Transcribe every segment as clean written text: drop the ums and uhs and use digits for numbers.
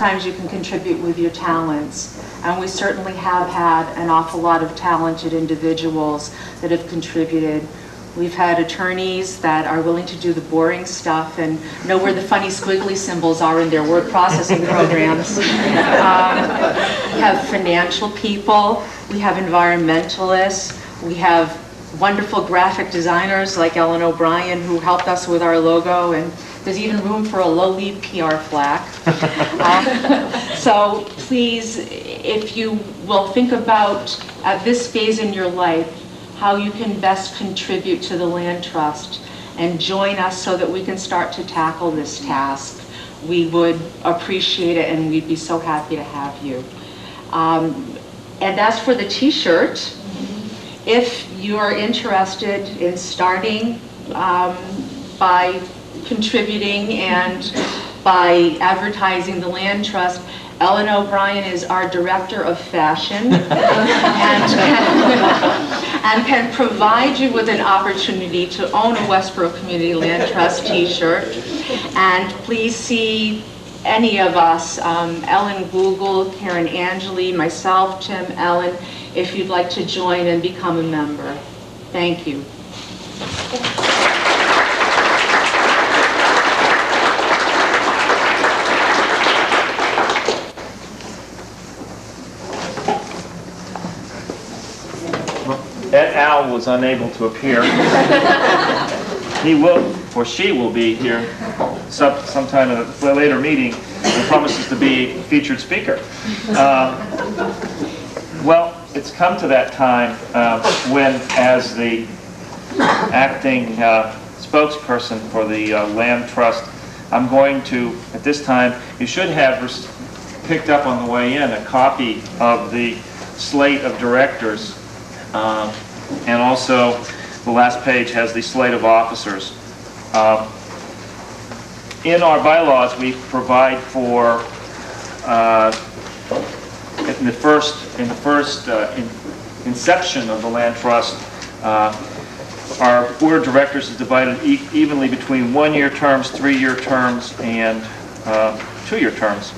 sometimes you can contribute with your talents. And we certainly have had an awful lot of talented individuals that have contributed. We've had attorneys that are willing to do the boring stuff and know where the funny squiggly symbols are in their word processing programs. We have financial people, we have environmentalists, we have wonderful graphic designers like Ellen O'Brien who helped us with our logo, and there's even room for a low-lead PR flag. So please, if you will think about at this phase in your life, how you can best contribute to the Land Trust and join us so that we can start to tackle this task. We would appreciate it and we'd be so happy to have you. And as for the t-shirt, if you're interested in starting by contributing and by advertising the Land Trust, Ellen O'Brien is our Director of Fashion and can provide you with an opportunity to own a Westborough Community Land Trust t-shirt. And please see any of us, Ellen Google, Karen Angeli, myself, Tim, Ellen, if you'd like to join and become a member. Thank you. Ed Al was unable to appear. He will, or she will be here sometime at a later meeting and promises to be a featured speaker. Well, it's come to that time when, as the acting spokesperson for the Land Trust, I'm going to, at this time, you should have picked up on the way in a copy of the slate of directors. And also, the last page has the slate of officers. In our bylaws, we provide for in the first inception of the Land Trust, our board of directors is divided evenly between 1-year terms, 3-year terms, and 2-year terms,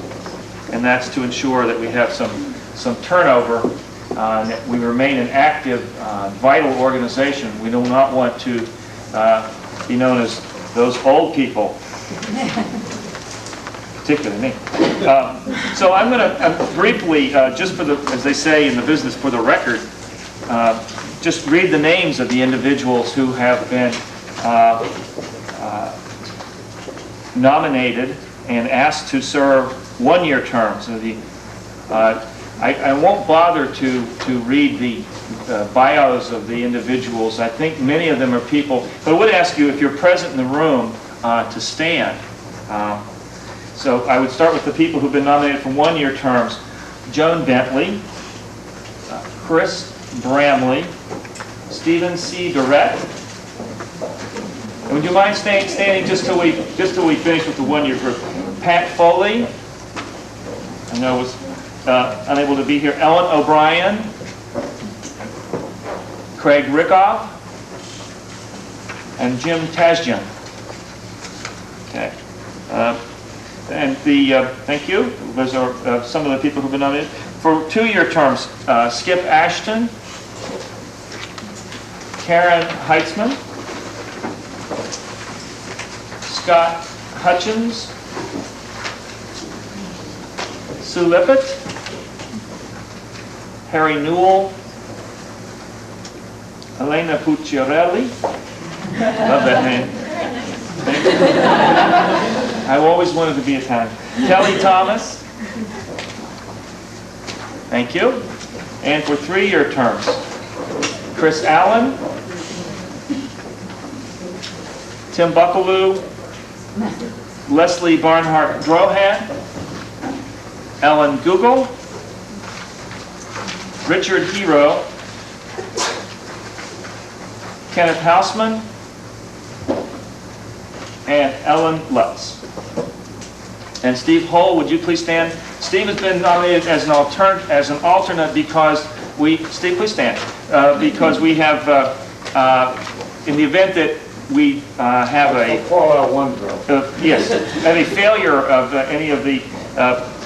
and that's to ensure that we have some turnover. That we remain an active, vital organization. We do not want to be known as those old people, particularly me. So I'm going to briefly, just for the, as they say in the business, for the record, just read the names of the individuals who have been nominated and asked to serve 1-year terms. I won't bother to read the bios of the individuals. I think many of them are people, but I would ask you, if you're present in the room, to stand. So I would start with the people who've been nominated for 1-year terms. Joan Bentley, Chris Bramley, Stephen C. Durrett. And would you mind standing just till we finish with the 1-year group? Pat Foley, I know was unable to be here. Ellen O'Brien, Craig Rickoff, and Jim Tasjian. Okay. And thank you. Those are some of the people who've been nominated. For 2-year terms, Skip Ashton, Karen Heitzman, Scott Hutchins, Sue Lippett, Harry Newell, Elena Pucciarelli, love that name. I've always wanted to be Italian. Kelly Thomas, thank you. And for 3-year terms, Chris Allen, Tim Buckaloo, Leslie Barnhart Drohan, Ellen Google, Richard Hero, Kenneth Hausman, and Ellen Lutz. And Steve Hull, would you please stand? Steve has been nominated as an alternate because Steve, please stand. Because we have, in the event that we have a fallout one girl. Yes, have a failure of any of the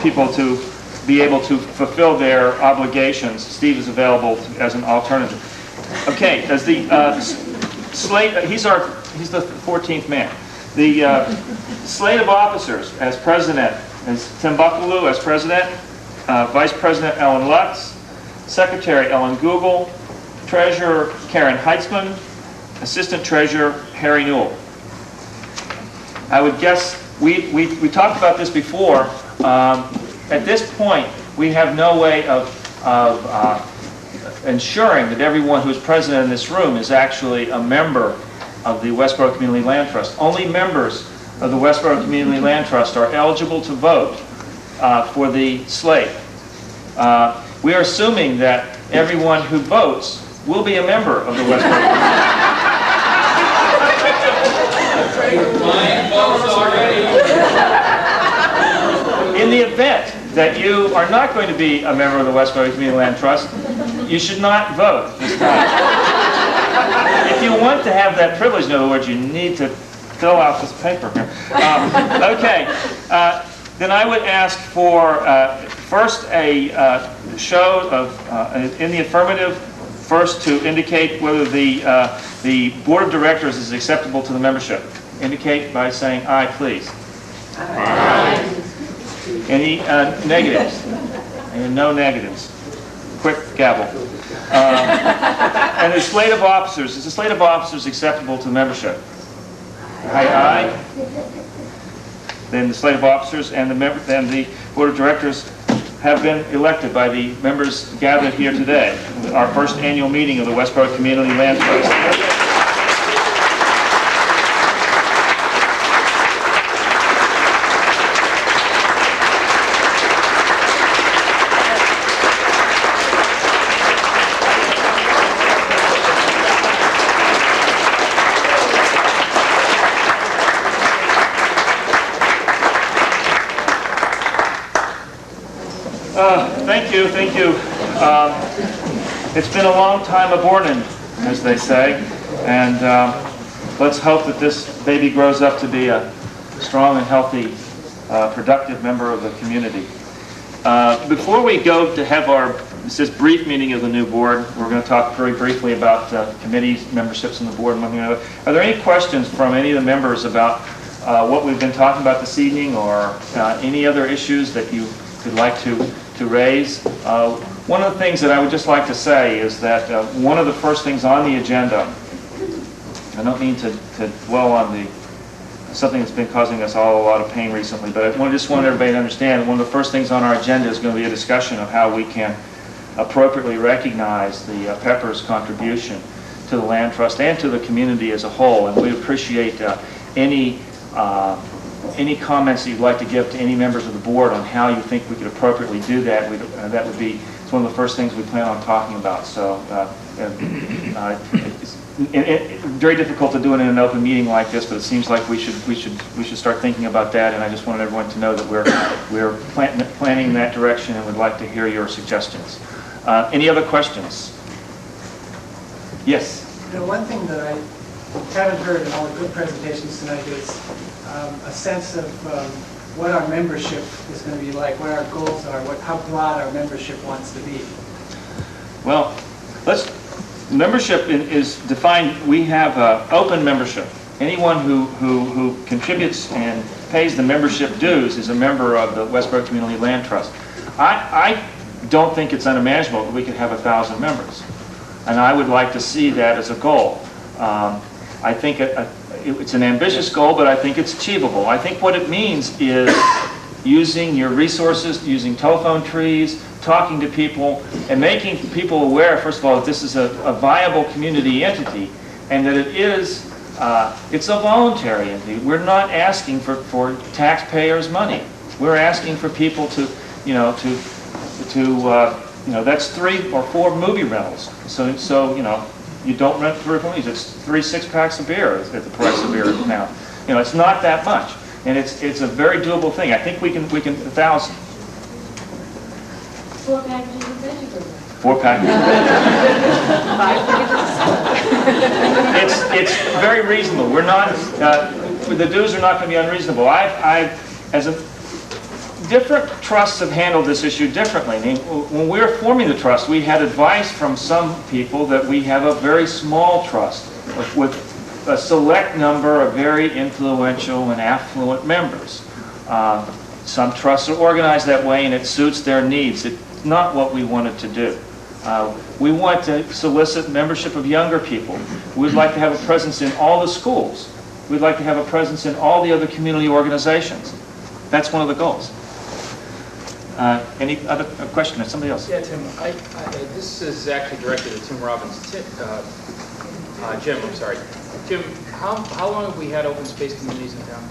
people to be able to fulfill their obligations, Steve is available as an alternative. Okay, as the slate, he's the 14th man. The slate of officers as president is Tim Buckaloo as president, Vice President Ellen Lutz, Secretary Ellen Google, Treasurer Karen Heitzman, Assistant Treasurer Harry Newell. I would guess, we talked about this before. At this point, we have no way of ensuring that everyone who is present in this room is actually a member of the Westborough Community Land Trust. Only members of the Westborough Community Land Trust are eligible to vote for the slate. We are assuming that everyone who votes will be a member of the Westborough In the event that you are not going to be a member of the Westborough Community Land Trust, you should not vote this time. If you want to have that privilege, in other words, you need to fill out this paper here. Okay, then I would ask for first a show of, in the affirmative, first to indicate whether the Board of Directors is acceptable to the membership. Indicate by saying aye, please. Aye. Any negatives? And no negatives. Quick gavel. And the slate of officers, is the slate of officers acceptable to the membership? Aye, aye. Then the slate of officers and the Board of Directors have been elected by the members gathered here today. Our first annual meeting of the Westborough Community Land Trust. Thank you. It's been a long time aborted, as they say, and let's hope that this baby grows up to be a strong and healthy, productive member of the community. Before we go to have this brief meeting of the new board, we're going to talk very briefly about committees, memberships on the board, and one thing or another. Are there any questions from any of the members about what we've been talking about this evening, or any other issues that you would like to raise? One of the things that I would just like to say is that one of the first things on the agenda, I don't mean to dwell on something that's been causing us all a lot of pain recently, but I just want everybody to understand that one of the first things on our agenda is going to be a discussion of how we can appropriately recognize the Pepper's contribution to the Land Trust and to the community as a whole, and we appreciate any comments that you'd like to give to any members of the board on how you think we could appropriately do that. That would be one of the first things we plan on talking about. So it's very difficult to do it in an open meeting like this, but it seems like we should start thinking about that. And I just wanted everyone to know that we're planning in that direction and would like to hear your suggestions. Any other questions? Yes. One thing that I haven't heard in all the good presentations tonight is a sense of what our membership is going to be like, what our goals are, how broad our membership wants to be. Well, membership is defined. We have open membership. Anyone who contributes and pays the membership dues is a member of the Westborough Community Land Trust. I don't think it's unimaginable that we could have 1,000 members, and I would like to see that as a goal. I think it's an ambitious goal, but I think it's achievable. I think what it means is using your resources, using telephone trees, talking to people, and making people aware, first of all, that this is a viable community entity, and that it's a voluntary entity. We're not asking for taxpayers' money. We're asking for people to that's 3 or 4 movie rentals. So you don't rent 3 or 4 movies. It's 3 6-packs of beer at the price of beer now. It's not that much, and it's a very doable thing. I think we can 1,000. 4 packages of vegetables. 4 packages. It's very reasonable. We're not. The dues are not going to be unreasonable. different trusts have handled this issue differently. I mean, when we were forming the trust, we had advice from some people that we have a very small trust with a select number of very influential and affluent members. Some trusts are organized that way and it suits their needs. It's not what we wanted to do. We want to solicit membership of younger people. We'd like to have a presence in all the schools. We'd like to have a presence in all the other community organizations. That's one of the goals. Any other question? Somebody else? Yeah, Tim. This is actually directed at Tim Robbins. Jim, I'm sorry. Jim, how long have we had open space communities in town?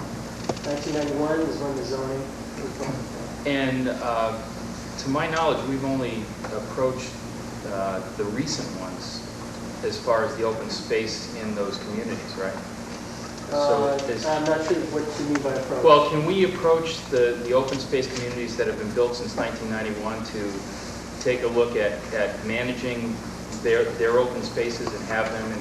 1991 is when the zoning was formed. And to my knowledge, we've only approached the recent ones as far as the open space in those communities, right? I'm not sure what you mean by approach. Well, can we approach the open space communities that have been built since 1991 to take a look at managing their open spaces and have them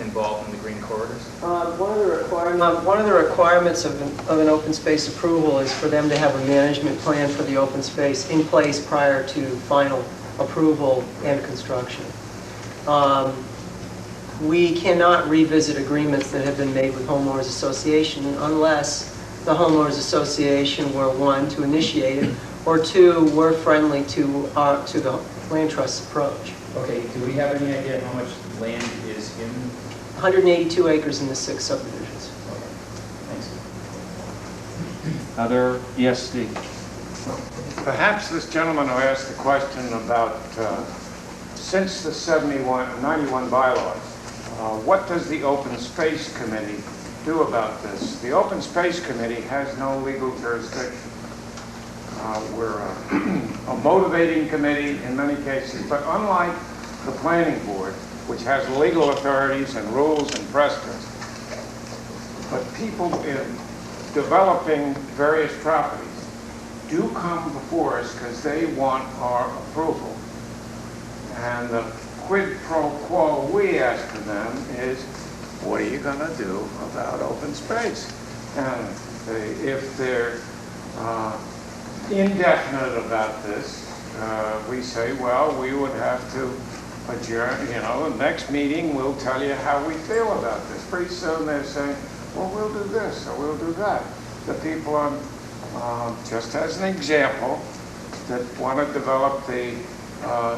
involved in the green corridors? One of the requirements of an open space approval is for them to have a management plan for the open space in place prior to final approval and construction. We cannot revisit agreements that have been made with homeowners association unless the homeowners association were, one, to initiate it, or two, were friendly to the land trust's approach. Okay, do we have any idea how much land is in? 182 acres in the 6 subdivisions. Okay, thanks. Yes, Steve. Perhaps this gentleman who asked the question about since the 91 bylaws, what does the Open Space Committee do about this? The Open Space Committee has no legal jurisdiction. We're a motivating committee in many cases, but unlike the Planning Board, which has legal authorities and rules and precedents, but people in developing various properties do come before us because they want our approval. And the quid pro quo we ask of them is, what are you going to do about open space? And if they're indefinite about this, we say, well, we would have to adjourn, the next meeting we'll tell you how we feel about this. Pretty soon they're saying, well, we'll do this or we'll do that. The people on, just as an example, that want to develop the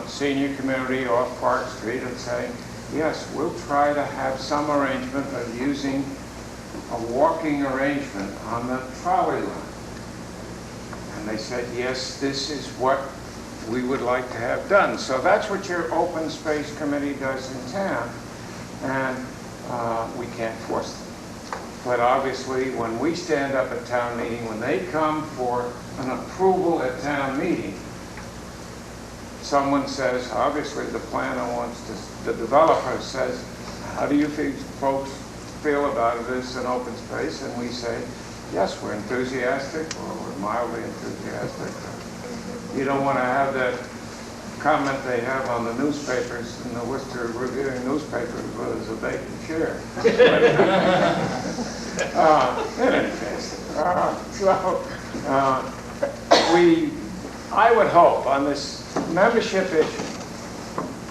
senior community off Park Street and saying, yes, we'll try to have some arrangement of using a walking arrangement on the trolley line. And they said, yes, this is what we would like to have done. So that's what your open space committee does in town, and we can't force them. But obviously, when we stand up at town meeting, when they come for an approval at town meeting, someone says, obviously the planner wants to, the developer says, how do you folks feel about this in open space? And we say, yes, we're enthusiastic, or we're mildly enthusiastic. You don't want to have that comment they have on the newspapers, in the Worcester Reviewing newspapers, where there's a vacant chair. In any case, I would hope on this membership issue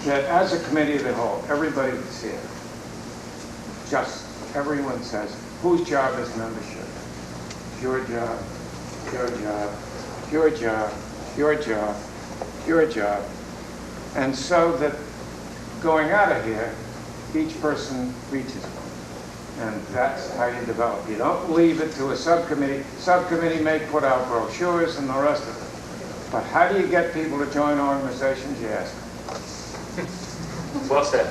that as a committee of the whole, everybody would see it. Just everyone says, whose job is membership? Your job, your job, your job, your job, your job. And so that going out of here, each person reaches one. And that's how you develop. You don't leave it to a subcommittee. Subcommittee may put out brochures and the rest of it. But how do you get people to join organizations, you ask? Well said.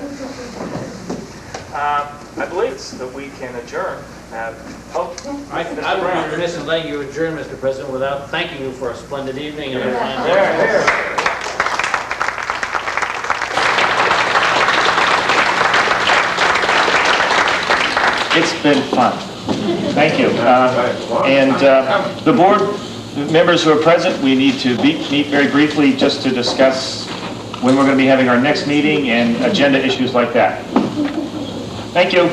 I believe that we can adjourn. I would be remiss in letting you adjourn, Mr. President, without thanking you for a splendid evening. And It's been fun. Thank you. And the board members who are present, we need to meet very briefly just to discuss when we're going to be having our next meeting and agenda issues like that. Thank you.